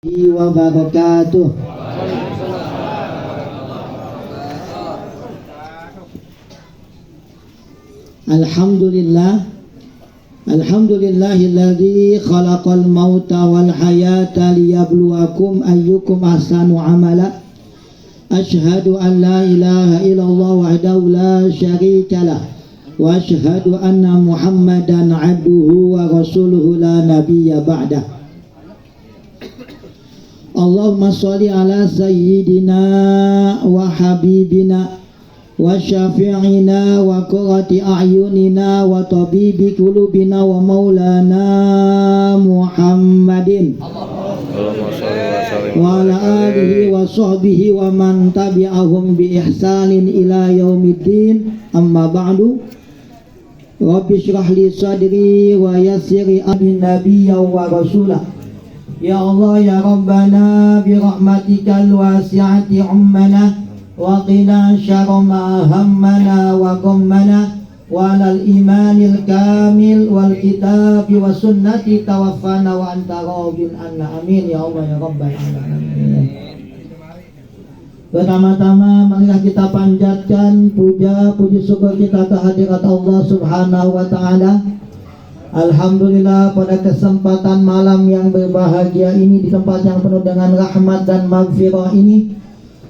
wabarakatuh. Alhamdulillahilladzi khalaqal mauta wal hayata liyabluwakum ayyukum ahsanu amala. Asyhadu an la ilaha illallah wahdahu la syarikalah wa asyhadu anna Muhammadan abduhu wa rasuluhu la nabiyya ba'dah. Allahumma sholli ala sayyidina wa habibina wa syafi'ina wa qurrati a'yunina wa tabibi qulubina wa maulana Muhammadin wa ala alihi wa sahbihi wa man tabi'ahum bi ihsanin ila yaumiddin. Amma ba'du. Rabbi shrah li sadri wa yassir li amri nabiyya wa rasulah. Ya Allah ya Rabbana bi rahmatikal wasi'ati ummana wa qina syarra ma hammana wa ghammana wa alal imanil kamil wal kitabi wa sunnati tawaffana wa anta radin anna amin ya Allah ya Rabbal alamin. Pertama-tama marilah kita panjatkan puja puji syukur kita kehadirat Allah Subhanahu wa taala. Alhamdulillah pada kesempatan malam yang berbahagia ini, di tempat yang penuh dengan rahmat dan maghfirah ini,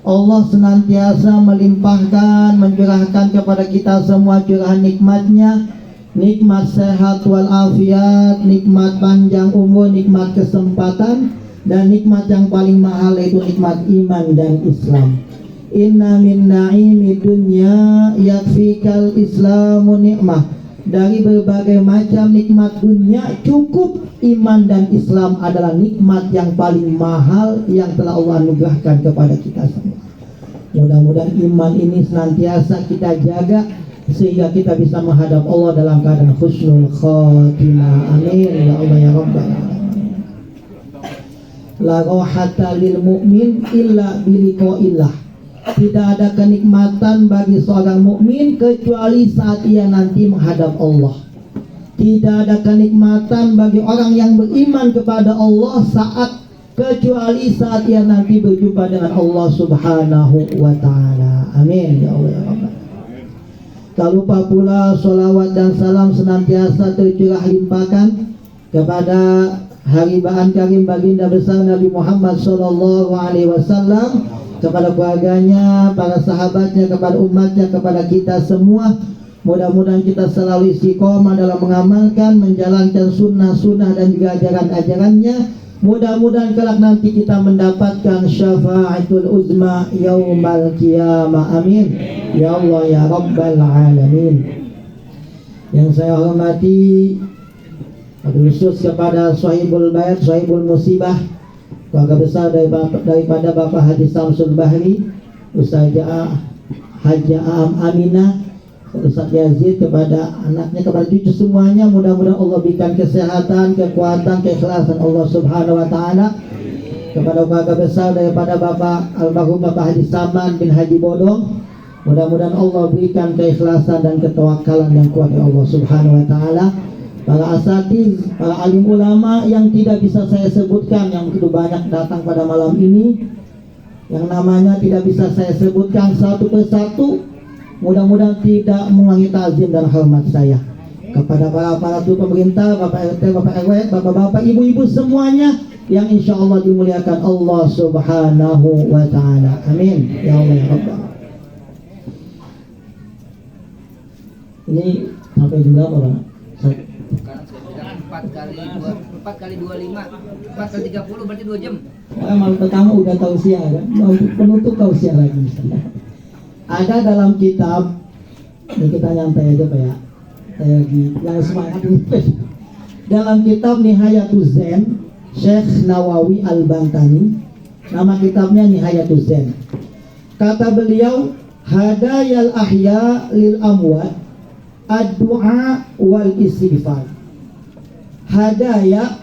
Allah senantiasa melimpahkan, mencurahkan kepada kita semua curahan nikmatnya, nikmat sehat wal afiat, nikmat panjang umur, nikmat kesempatan, dan nikmat yang paling mahal yaitu nikmat iman dan Islam. Inna min na'imi dunya yakfikal islamu ni'mah. Dari berbagai macam nikmat dunia, cukup iman dan Islam adalah nikmat yang paling mahal yang telah Allah anugerahkan kepada kita semua. Mudah-mudahan iman ini senantiasa kita jaga sehingga kita bisa menghadap Allah dalam keadaan husnul khatimah. Amin ya Allah ya Rabbal alamin. La rahata lil mu'min illa biliqa'illah. Tidak ada kenikmatan bagi seorang mukmin kecuali saat ia nanti menghadap Allah. Tidak ada kenikmatan bagi orang yang beriman kepada Allah kecuali saat ia nanti berjumpa dengan Allah Subhanahu wa taala. Amin ya Allah ya Rabbal. Tak lupa pula sholawat dan salam senantiasa tercurah limpahkan kepada haribaan karim baginda besar Nabi Muhammad sallallahu alaihi wasallam, kepada keluarganya, para sahabatnya, kepada umatnya, kepada kita semua. Mudah-mudahan kita selalu istiqomah dalam mengamalkan, menjalankan sunnah-sunnah dan juga ajaran-ajarannya. Mudah-mudahan kelak nanti kita mendapatkan syafa'atul uzma yaumal qiyamah. Amin ya Allah ya Rabbal alamin. Yang saya hormati khusus kepada sahibul bait, sahibul musibah, keluarga besar daripada Bapak Haji Samsul Bahri, Ustaz Haji Aminah, Ustaz Yazid, kepada anaknya, kepada cucu semuanya. Mudah-mudahan Allah berikan kesehatan, kekuatan, keikhlasan Allah Subhanahu wa taala. Kepada keluarga besar daripada Bapak almarhum Bapak Haji Saman bin Haji Bodong, mudah-mudahan Allah berikan keikhlasan dan ketawakalan yang kuat ya Allah Subhanahu wa taala. Para asatiz, para alim ulama yang tidak bisa saya sebutkan, yang begitu banyak datang pada malam ini, yang namanya tidak bisa saya sebutkan satu persatu, mudah-mudahan tidak mengurangi ta'zim dan hormat saya. Kepada para aparatur pemerintah, Bapak RT, Bapak RW, Bapak-bapak, ibu-ibu semuanya yang insya Allah dimuliakan Allah Subhanahu wa ta'ala. Amin ya Allah ya Rabbal. Ini sampai jumlah apa Pak? 4 kali 25 4 kali 30 berarti 2 jam. Malam pertama udah tausiah kan? Penutup tausiah lagi. Ada dalam kitab, ini kita nyantai aja Pak ya, saya lagi yang semangat ini. Dalam kitab Nihayatuz Zen Syekh Nawawi Al-Bantani, nama kitabnya Nihayatuz Zen. Kata beliau, hadayal ahya lil amwat ad-du'a wal istighfar. Hadiah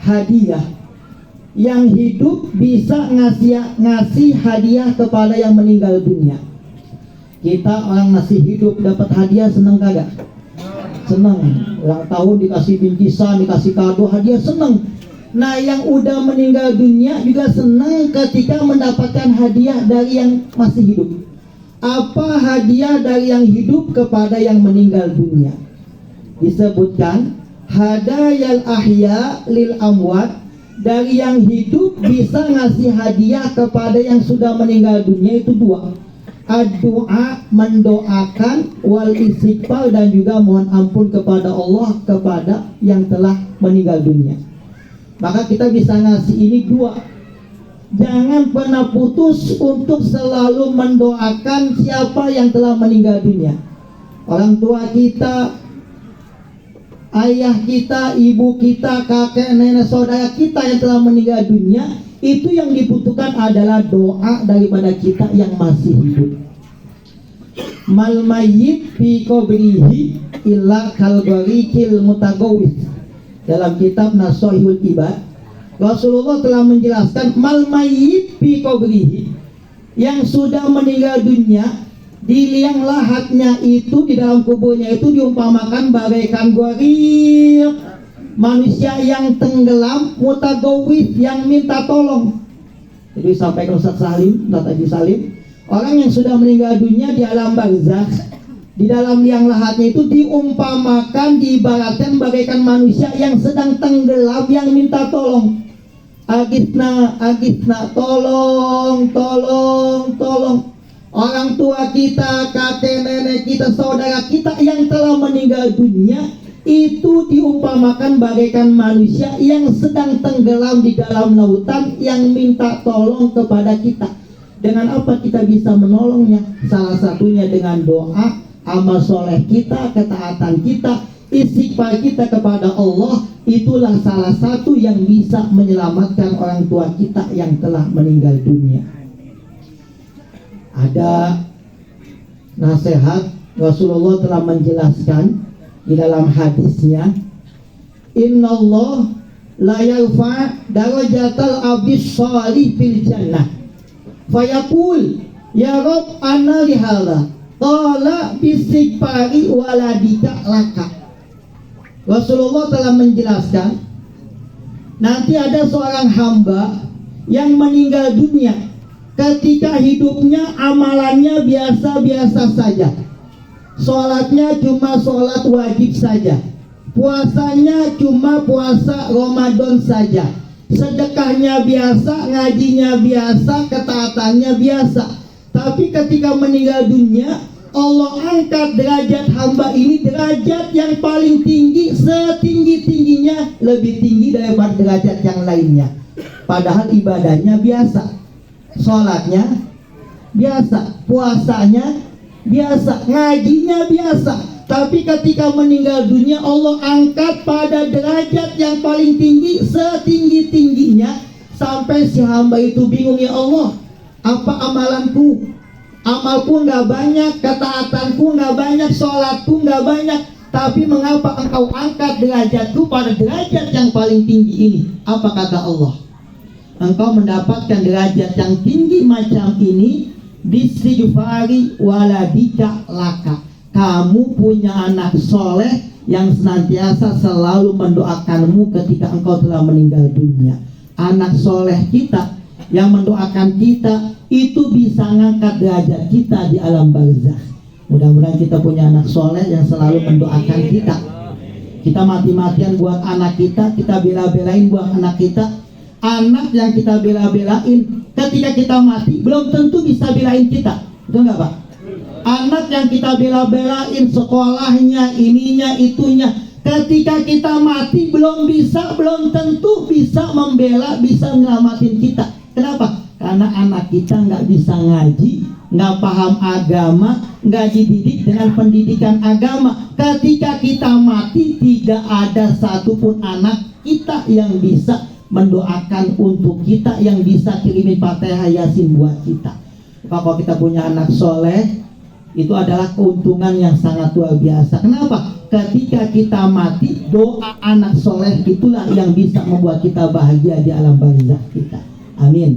yang hidup bisa ngasih hadiah kepada yang meninggal dunia. Kita orang masih hidup dapat hadiah, senang kagak? Senang. Ulang tahun dikasih bingkisan, dikasih kado, hadiah, senang. Nah, yang udah meninggal dunia juga senang ketika mendapatkan hadiah dari yang masih hidup. Apa hadiah dari yang hidup kepada yang meninggal dunia? Disebutkan hadayal ahya lil amwat, dari yang hidup bisa ngasih hadiah kepada yang sudah meninggal dunia itu dua. Ad-du'a, mendoakan, wal istighfar, dan juga mohon ampun kepada Allah kepada yang telah meninggal dunia. Maka kita bisa ngasih ini dua. Jangan pernah putus untuk selalu mendoakan siapa yang telah meninggal dunia. Orang tua kita, ayah kita, ibu kita, kakek, nenek, saudara kita yang telah meninggal dunia, itu yang dibutuhkan adalah doa daripada kita yang masih hidup. Mal mayyit fi qabrihi illa kal gharikil mutagawwis. Dalam kitab Nashihul Ibad, Rasulullah telah menjelaskan mal mayyit fi qabrihi, yang sudah meninggal dunia di liang lahatnya itu, di dalam kuburnya itu diumpamakan bagaikan gharik, manusia yang tenggelam, mutagawwis, yang minta tolong. Jadi sampaikan Ustaz Salim, Ustaz Haji Salim, orang yang sudah meninggal dunia di alam barzakh, di dalam liang lahatnya itu diumpamakan, diibaratkan bagaikan manusia yang sedang tenggelam, yang minta tolong. Agisna, agisna, tolong, tolong, tolong. Orang tua kita, kakek nenek kita, saudara kita yang telah meninggal dunia itu diumpamakan bagaikan manusia yang sedang tenggelam di dalam lautan, yang minta tolong kepada kita. Dengan apa kita bisa menolongnya? Salah satunya dengan doa, amal soleh kita, ketaatan kita, istighfar kita kepada Allah. Itulah salah satu yang bisa menyelamatkan orang tua kita yang telah meninggal dunia. Ada nasihat, Rasulullah telah menjelaskan di dalam hadisnya, Innallah la yarfa darajatal abis sholih fil jannah fayaqul ya Rabb anna lihala qala bistighfari waladika laka. Rasulullah telah menjelaskan, nanti ada seorang hamba yang meninggal dunia, ketika hidupnya amalannya biasa-biasa saja, sholatnya cuma sholat wajib saja, puasanya cuma puasa Ramadan saja, sedekahnya biasa, ngajinya biasa, ketaatannya biasa. Tapi ketika meninggal dunia, Allah angkat derajat hamba ini, derajat yang paling tinggi, setinggi-tingginya, lebih tinggi daripada derajat yang lainnya. Padahal ibadahnya biasa, sholatnya biasa, puasanya biasa, ngajinya biasa. Tapi ketika meninggal dunia, Allah angkat pada derajat yang paling tinggi, setinggi-tingginya, sampai si hamba itu bingung, ya Allah, apa amalanku? Amalku nggak banyak, ketaatanku nggak banyak, sholatku nggak banyak, tapi mengapa engkau angkat derajatku pada derajat yang paling tinggi ini? Apa kata Allah? Engkau mendapatkan derajat yang tinggi macam ini, bistighfari waladika laka. Kamu punya anak soleh yang senantiasa selalu mendoakanmu ketika engkau telah meninggal dunia. Anak soleh kita yang mendoakan kita itu bisa ngangkat derajat kita di alam barzakh. Mudah-mudahan kita punya anak soleh yang selalu mendoakan kita. Kita mati-matian buat anak kita bela-belain buat anak kita. Anak yang kita bela-belain, ketika kita mati belum tentu bisa belain kita, betul nggak Pak? Anak yang kita bela-belain sekolahnya, ininya, itunya, ketika kita mati belum tentu bisa membela, bisa menyelamatin kita. Kenapa? Karena anak kita nggak bisa ngaji, nggak paham agama, nggak dididik dengan pendidikan agama. Ketika kita mati, tidak ada satupun anak kita yang bisa mendoakan untuk kita, yang bisa kirimin Fatihah Yasin buat kita. Kalau kita punya anak soleh, itu adalah keuntungan yang sangat luar biasa. Kenapa? Ketika kita mati, doa anak soleh itulah yang bisa membuat kita bahagia di alam barzakh kita. Amin.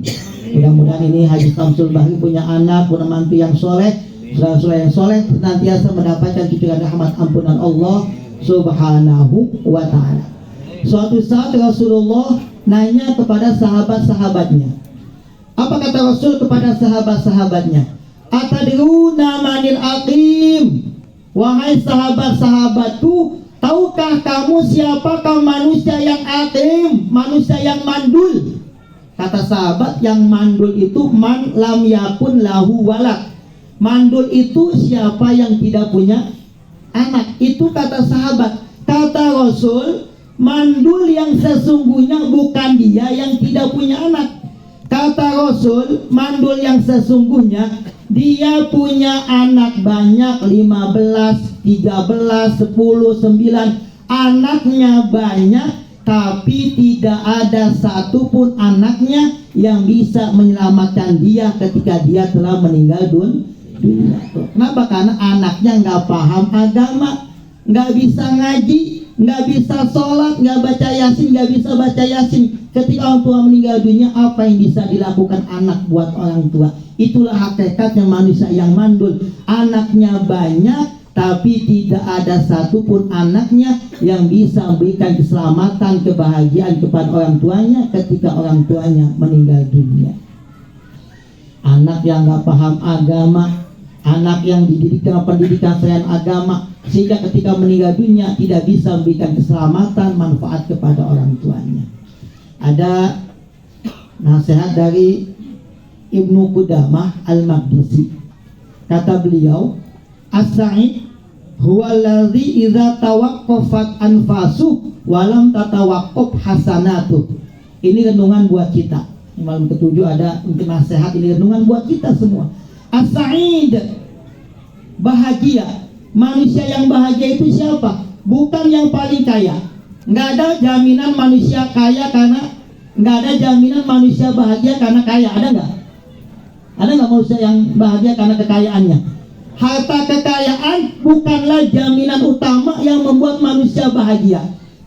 Mudah-mudahan ini Haji Samsul Bahri punya anak, punya mantu yang soleh, saudara-saudara yang soleh, senantiasa mendapatkan cucuran rahmat ampunan Allah Subhanahu wa ta'ala. Suatu saat Rasulullah nanya kepada sahabat-sahabatnya. Apa kata Rasul kepada sahabat-sahabatnya? Atadruna manil aqim? Wahai sahabat-sahabatku, tahukah kamu siapakah manusia yang aqim, manusia yang mandul? Kata sahabat, yang mandul itu man lam yakun lahu walad. Mandul itu siapa yang tidak punya anak. Itu kata sahabat. Kata Rasul, mandul yang sesungguhnya bukan dia yang tidak punya anak. Kata Rasul, mandul yang sesungguhnya dia punya anak banyak, 15, 13, 10, 9. Anaknya banyak, tapi tidak ada satupun anaknya yang bisa menyelamatkan dia ketika dia telah meninggal dunia. Kenapa? Karena anaknya nggak paham agama, nggak bisa ngaji, nggak bisa sholat, nggak baca yasin, nggak bisa baca yasin. Ketika orang tua meninggal dunia, apa yang bisa dilakukan anak buat orang tua? Itulah hakikatnya manusia yang mandul. Anaknya banyak, tapi tidak ada satupun anaknya yang bisa memberikan keselamatan, kebahagiaan kepada orang tuanya ketika orang tuanya meninggal dunia. Anak yang nggak paham agama, anak yang dididik dengan pendidikan selain agama, sehingga ketika meninggal dunia tidak bisa memberikan keselamatan, manfaat kepada orang tuanya. Ada nasihat dari Ibnu Qudamah Al-Maqdisi. Kata beliau, as-sa'id huwa alladhi idza tawaqqafat anfasu walam tatawaqqaf hasanatu. Ini renungan buat kita. Malam ketujuh ada untuk nasihat, ini renungan buat kita semua. As-sa'id, bahagia. Manusia yang bahagia itu siapa? Bukan yang paling kaya. Nggak ada jaminan manusia kaya karena nggak ada jaminan manusia bahagia karena kaya. Ada nggak? Ada nggak manusia yang bahagia karena kekayaannya? Harta kekayaan bukanlah jaminan utama yang membuat manusia bahagia.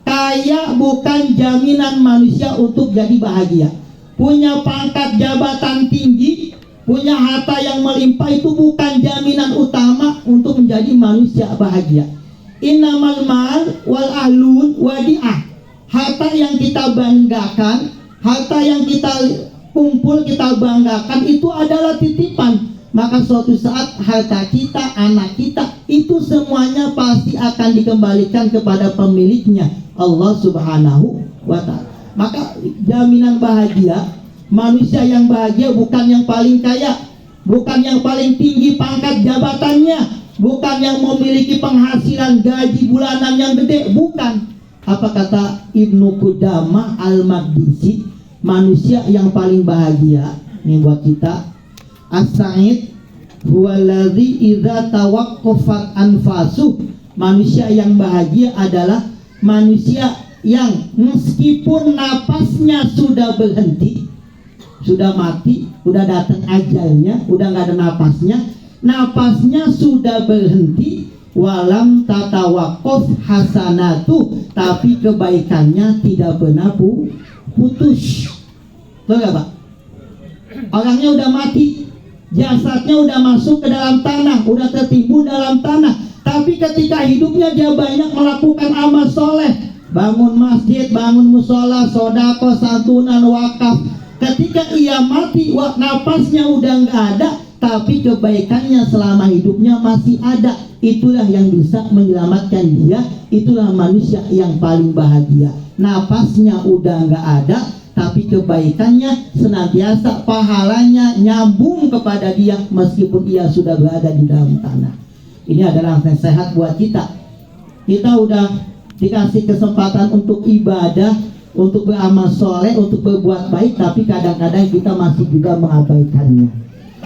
Kaya bukan jaminan manusia untuk jadi bahagia. Punya pangkat jabatan tinggi, punya harta yang melimpah itu bukan jaminan utama untuk menjadi manusia bahagia. Innamal mal wal ahlun wadi'ah. Harta yang kita banggakan, harta yang kita kumpul, kita banggakan itu adalah titipan. Maka suatu saat harta kita, anak kita, itu semuanya pasti akan dikembalikan kepada pemiliknya, Allah Subhanahu wa ta'ala. Maka jaminan bahagia, manusia yang bahagia bukan yang paling kaya, bukan yang paling tinggi pangkat jabatannya, bukan yang memiliki penghasilan gaji bulanan yang gede, bukan. Apa kata Ibnu Qudamah Al-Maqdisi? Manusia yang paling bahagia, ini buat kita, as-sa'id huwaladzi idza tawaqqafat anfasu. Manusia yang bahagia adalah manusia yang meskipun napasnya sudah berhenti, sudah mati, udah datang ajalnya, udah nggak ada napasnya sudah berhenti, walam tatawaqqaf hasanatu, tapi kebaikannya tidak pernah putus. Betul nggak Pak? Orangnya udah mati, jasadnya udah masuk ke dalam tanah, udah tertimbun dalam tanah, tapi ketika hidupnya dia banyak melakukan amal soleh, bangun masjid, bangun musola, sodako, santunan, wakaf. Ketika ia mati, napasnya udah nggak ada, tapi kebaikannya selama hidupnya masih ada. Itulah yang bisa menyelamatkan dia. Itulah manusia yang paling bahagia. Napasnya udah nggak ada, tapi kebaikannya senantiasa, pahalanya nyambung kepada dia meskipun ia sudah berada di dalam tanah. Ini adalah nasihat buat kita. Kita udah dikasih kesempatan untuk ibadah, untuk beramal soleh, untuk berbuat baik, tapi kadang-kadang kita masih juga mengabaikannya.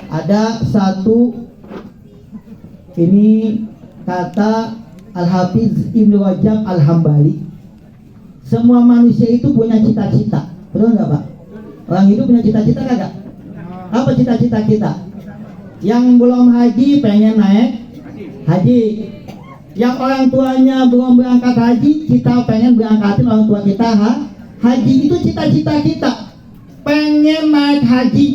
Ada satu, ini kata Al-Hafiz Ibnu Rajab Al-Hambali, semua manusia itu punya cita-cita. Betul nggak Pak? Orang hidup punya cita-cita kagak? Apa cita-cita kita? Yang belum haji pengen naik haji. Yang orang tuanya belum berangkat haji, kita pengen berangkatin orang tua kita haji. Itu cita-cita kita. Pengen naik haji,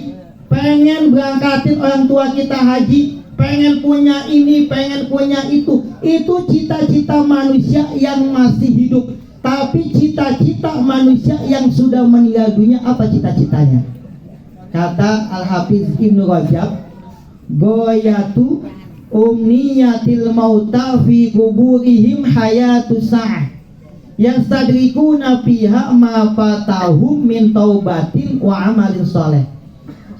pengen berangkatin orang tua kita haji, pengen punya ini, pengen punya itu. Itu cita-cita manusia yang masih hidup. Tapi cita-cita manusia yang sudah meninggal dunia apa cita-citanya? Kata Al-Hafiz Ibnu Rajab, goyatu umniyatil mauta fi kuburihim hayatu sa'ah yastadrikuna fiha ma fatahum min taubatin wa amalin soleh.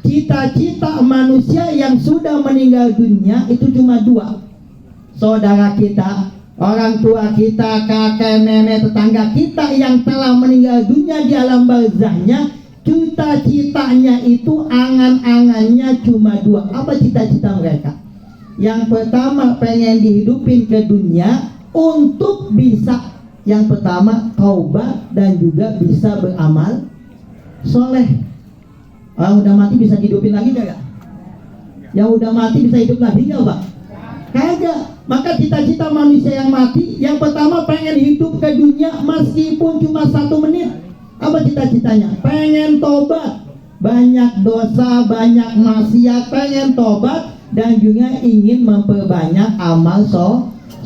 Cita-cita manusia yang sudah meninggal dunia itu cuma dua. Saudara kita, orang tua kita, kakek, nenek, tetangga kita yang telah meninggal dunia di alam barzahnya, cita-citanya itu, angan-angannya cuma dua. Apa cita-cita mereka? Yang pertama pengen dihidupin ke dunia untuk bisa, yang pertama taubat dan juga bisa beramal soleh. Orang udah mati bisa dihidupin lagi gak? Yang udah mati bisa hidup lagi gak Pak? Kagak. Maka cita-cita manusia yang mati, yang pertama pengen hidup ke dunia meskipun cuma 1 menit. Apa cita-citanya? Pengen tobat, banyak dosa, banyak maksiat, pengen tobat dan juga ingin memperbanyak amal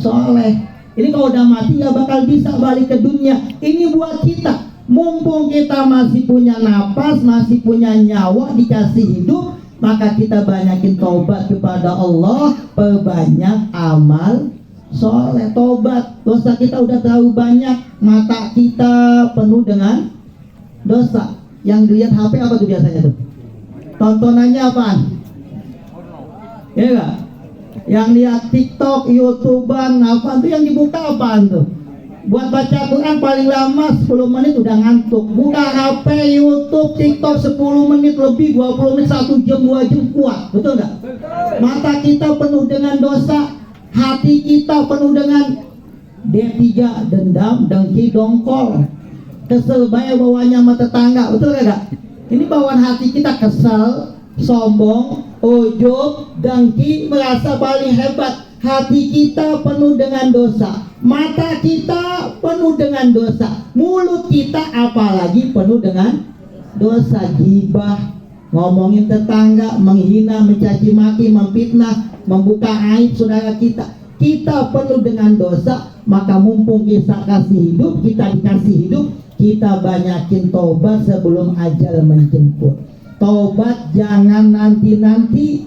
soleh. Ini kalau udah mati gak bakal bisa balik ke dunia. Ini buat kita. Mumpung kita masih punya napas, masih punya nyawa, dikasih hidup, maka kita banyakin tobat kepada Allah, perbanyak amal soleh. Tobat, dosa kita udah terlalu banyak, mata kita penuh dengan dosa. Yang dilihat HP apa tuh biasanya tuh? Tontonannya apaan? Ya gak? Yang lihat TikTok, YouTuber, apa tuh yang dibuka apaan tuh? Buat baca Quran paling lama 10 menit udah ngantuk. Buka HP, YouTube, TikTok 10 menit lebih, 20 menit, 1 jam, 2 jam kuat. Betul nggak? Mata kita penuh dengan dosa, hati kita penuh dengan D3, dendam, dengki, dongkol, kesel bayar bawahnya sama tetangga. Betul nggak? Ini bawaan hati kita kesel, sombong, ujub, dengki, merasa paling hebat. Hati kita penuh dengan dosa, mata kita penuh dengan dosa, mulut kita apalagi penuh dengan dosa. Gibah, ngomongin tetangga, menghina, mencaci maki, memfitnah, membuka aib saudara kita. Kita penuh dengan dosa. Maka mumpung kita kasih hidup, kita dikasih hidup, kita banyakin tobat sebelum ajal menjemput. Tobat jangan nanti-nanti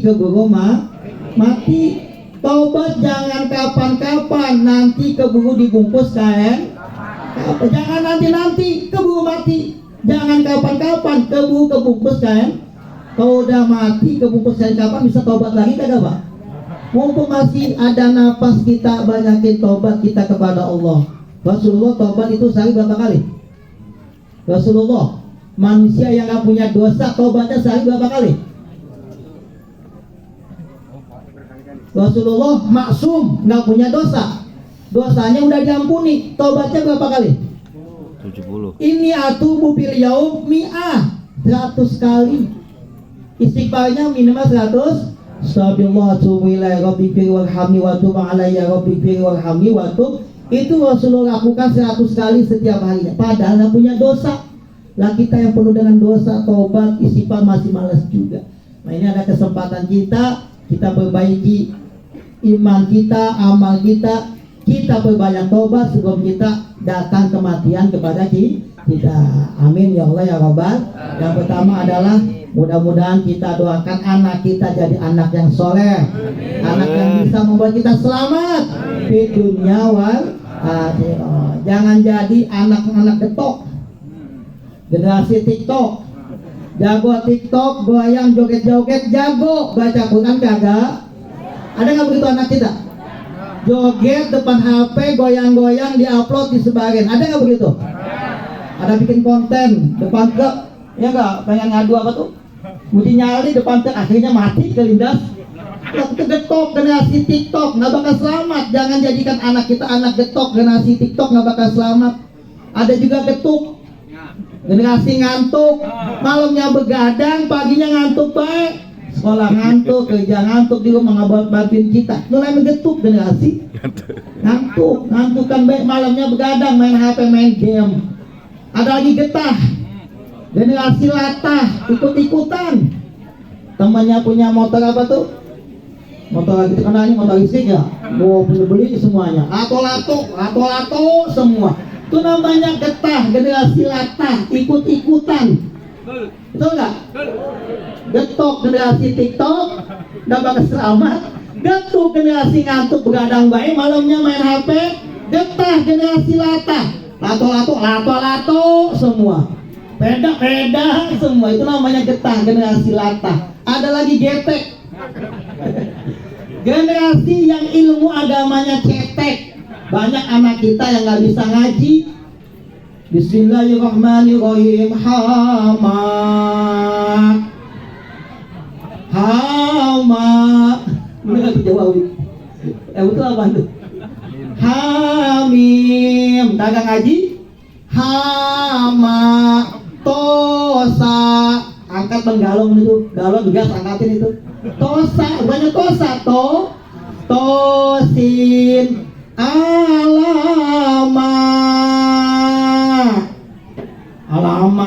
keburu mati. Tobat jangan kapan-kapan, nanti keburu dibungkus kain. Jangan nanti keburu mati. Jangan kapan-kapan, keburu kebungkus kain. Kalau udah mati kebungkus kain kapan bisa tobat lagi kagak Pak? Mumpung masih ada nafas, kita banyakin tobat kita kepada Allah. Rasulullah tobat itu sehari berapa kali? Rasulullah, manusia yang gak punya dosa, tobatnya sehari berapa kali? Rasulullah maksum, nggak punya dosa, dosanya udah diampuni, tobatnya berapa kali? 70. Ini atubu fil yaum mi'ah, 100 kali. Istighfarnya minimal 100. Astagfirullah atubu ilaihi rabbi fir warhamni wa tub alayya rabbi fir warhamni wa tub. Itu Rasulullah lakukan 100 kali setiap harinya, padahal nggak punya dosa. Lah kita yang penuh dengan dosa, tobat, istighfar masih malas juga. Nah ini ada kesempatan kita perbaiki iman kita, amal kita perbanyak tobat sebelum kita datang kematian kepada kita. Amin ya Allah ya Rabbal. Yang pertama adalah mudah-mudahan kita doakan anak kita jadi anak yang soleh, anak yang bisa membuat kita selamat di dunia wal akhirah. Jangan jadi anak-anak getok, generasi TikTok, jago TikTok, goyang, joget-joget, jago baca Quran kagak. Ada nggak begitu anak kita? Joget depan HP, goyang-goyang, diupload, disebarin. Ada nggak begitu? Ada bikin konten depan truk, ya nggak? Pengen ngadu apa tuh? Mesti nyali depan truk, akhirnya mati kelindas. Itu getok, generasi TikTok nggak bakal selamat. Jangan jadikan anak kita anak getok, generasi TikTok nggak bakal selamat. Ada juga getuk, generasi ngantuk, malamnya begadang, paginya ngantuk baik. Sekolah ngantuk, kerja ngantuk, di rumah nggak bantuin kita. Itu namanya getuk generasi. Ngantuk kan baik, malamnya begadang, main HP, main game. Ada lagi getah, generasi latah, ikut-ikutan. Temannya punya motor apa tuh? Motor kita kenalnya motor listrik ya, mau beli semuanya, lato semua. Itu namanya getah, generasi latah, ikut-ikutan. Betul nggak? Getok generasi TikTok, udah bakal selamat. Getuk generasi ngantuk begadang baik, malamnya main HP. Getah generasi latah, lato semua. Beda semua, itu namanya getah generasi latah. Ada lagi getek. Generasi yang ilmu agamanya cetek. Banyak anak kita yang nggak bisa ngaji. Bismillahirrahmanirrahim. Hama. Bener nggak jawab? Betul apa itu? Hamim. Dagang ngaji. Hama. Tosa. Angkat menggalong itu, galon gas angkatin itu. Tosa, banyak tosa. Tosin. Alama.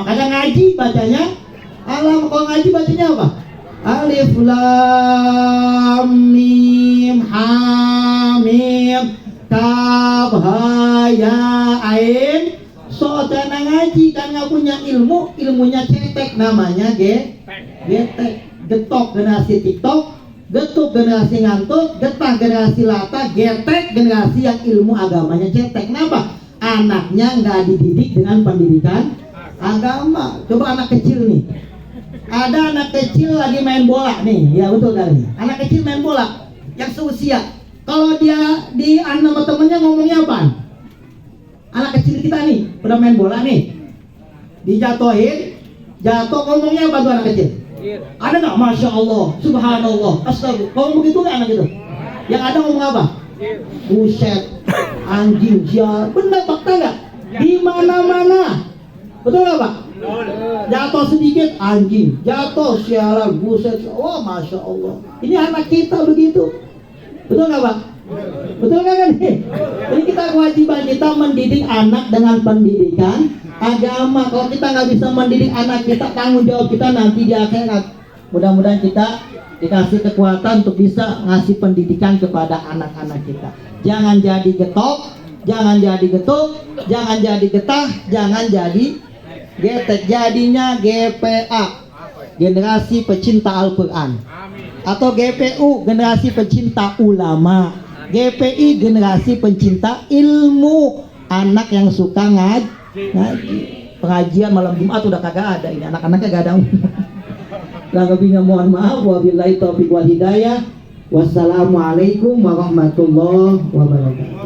Kadang ngaji bacanya alam. Kalau ngaji bacanya apa? Alif lam mim hamim kaf ha ya ain. Saudara ngaji kan nggak punya ilmu, ilmunya cetek, namanya getek. Getok generasi TikTok, getuk generasi ngantuk, getah generasi lata, getek generasi yang ilmu agamanya cetek. Kenapa? Anaknya nggak dididik dengan pendidikan agama. Coba anak kecil nih, ada anak kecil lagi main bola nih, ya betul kan nih. Anak kecil main bola yang seusia, kalau dia di sama temennya ngomongnya apa? Anak kecil kita nih, udah main bola nih, dijatuhin, jatuh ngomongnya apa tuh anak kecil? Ada nggak? Masya Allah, Subhanallah, Astagfirullah. Kalau begitu nggak anak itu? Yang ada ngomong apa? Buset, anjing, sial. Benar fakta nggak? Di mana-mana, betul nggak Pak? Jatuh sedikit, anjing, jatuh, sialan, buset. Oh, Masya Allah. Ini anak kita begitu, betul nggak Pak? Betul kan nih? Jadi kita kewajiban kita mendidik anak dengan pendidikan agama. Kalau kita nggak bisa mendidik anak kita, tanggung jawab kita nanti di akhirat. Mudah-mudahan kita dikasih kekuatan untuk bisa ngasih pendidikan kepada anak-anak kita. Jangan jadi getok, jangan jadi getuk, jangan jadi getah, jangan jadi getek. Jadinya GPA, generasi pecinta Al-Quran, atau GPU, generasi pecinta ulama. GPI, generasi pencinta ilmu, anak yang suka ngaji. Pengajian malam Jumat udah kagak ada, ini anak-anaknya gak ada. Lebihnya mohon maaf. Wabillahi taufiq wal hidayah. Wassalamualaikum warahmatullahi wabarakatuh.